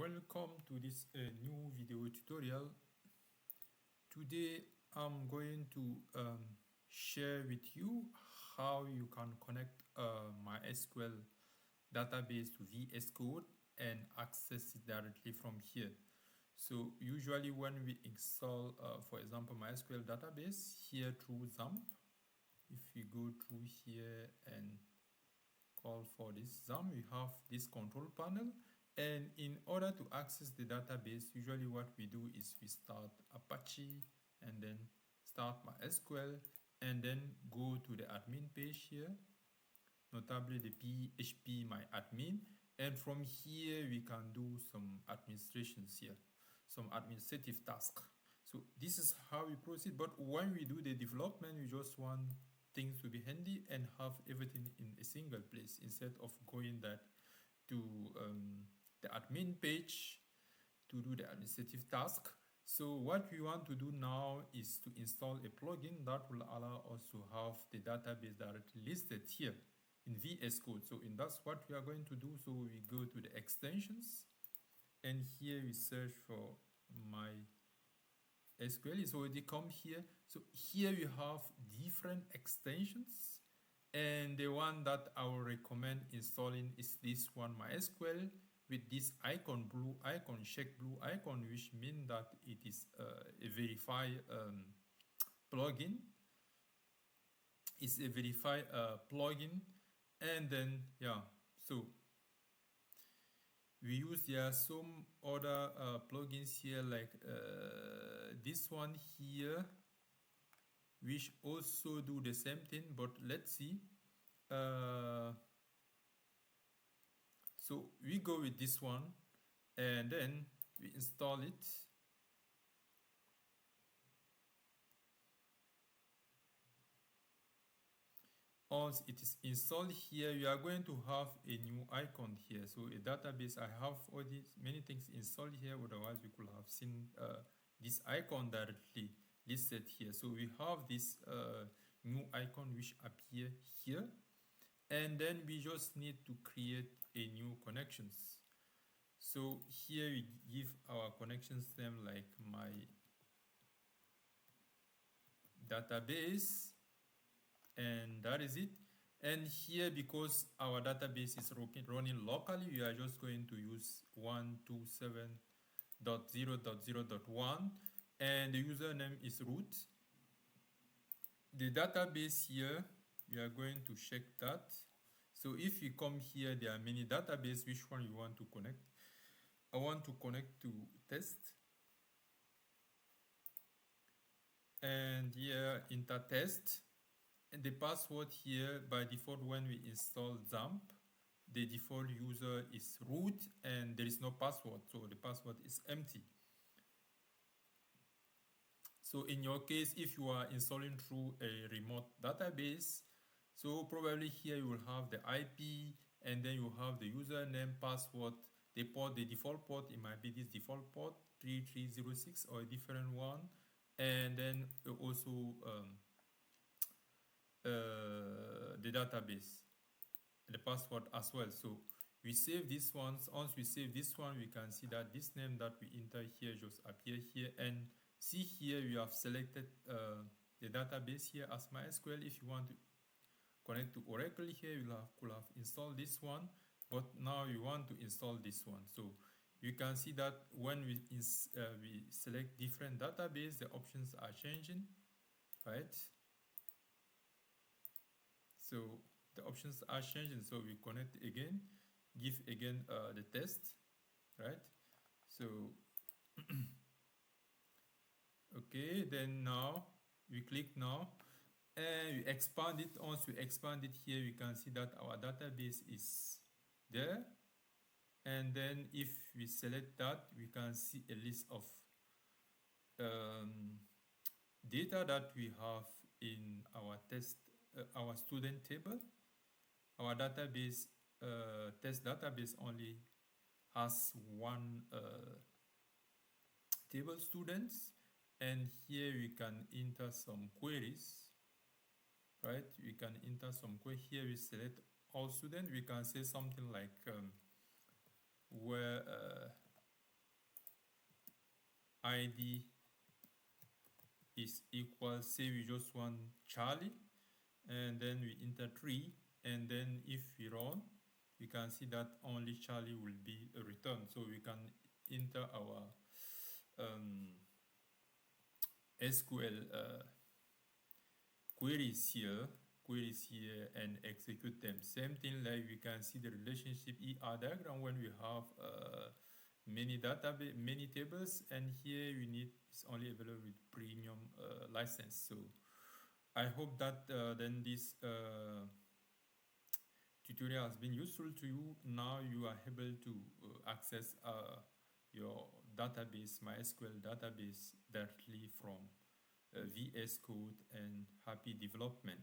Welcome to this new video tutorial. Today I'm going to share with you how you can connect MySQL database to VS Code and access it directly from here. So usually when we install, for example, MySQL database here through XAMPP, if we go through here and call for this XAMPP, we have this control panel. And in order to access the database, usually what we do is we start Apache and then start MySQL and then go to the admin page here, notably the PHP my admin. And from here, we can do some administrations here, some administrative tasks. So this is how we proceed. But when we do the development, we just want things to be handy and have everything in a single place instead of going that to the admin page to do the administrative task. So what we want to do now is to install a plugin that will allow us to have the database directly listed here in VS Code. So that's what we are going to do. So we go to the extensions and here we search for MySQL. It's already come here. So here we have different extensions. And the one that I will recommend installing is this one, MySQL, with this icon, blue icon, check blue icon, which means that it is a verified plugin. It's a verified plugin. And then, yeah, so we use there some other plugins here, like this one here, which also do the same thing, but let's see. So we go with this one and then we install it. Once it is installed here, we are going to have a new icon here. So a database, I have all these many things installed here, otherwise we could have seen this icon directly listed here. So we have this new icon which appear here, and then we just need to create a new connections. So here we give our connections name like my database, and that is it. And here, because our database is running locally, we are just going to use 127.0.0.1 and the username is root. The database here, we are going to check that. So if you come here, there are many databases. Which one you want to connect? I want to connect to test. And here, enter test. And the password here, by default, when we install XAMPP, the default user is root and there is no password. So the password is empty. So in your case, if you are installing through a remote database, so probably here you will have the IP and then you have the username, password, the port, the default port. It might be this default port 3306 or a different one. And then also the database, the password as well. So we save this one. Once we save this one, we can see that this name that we enter here just appear here. And see here, we have selected the database here as MySQL. If you want to connect to Oracle here, you could have installed this one, but now you want to install this one. So you can see that when we select different database, the options are changing, right? So the options are changing. So we connect again, give again the test, right? So okay, then now we click now and we expand it. Once we expand it here, we can see that our database is there. And then if we select that, we can see a list of data that we have in our our student table. Our database, test database only has one table students, and here we can enter some queries, right? We can enter some query. Here we select all students. We can say something like where id is equal, say we just want Charlie, and then we enter 3, and then if we run, we can see that only Charlie will be returned. So we can enter our SQL queries here and execute them. Same thing, like we can see the relationship ER diagram when we have many database, many tables, and here we need, it's only available with premium license. So I hope that then this tutorial has been useful to you. Now you are able to access your database, MySQL database, directly from VS Code, and happy development.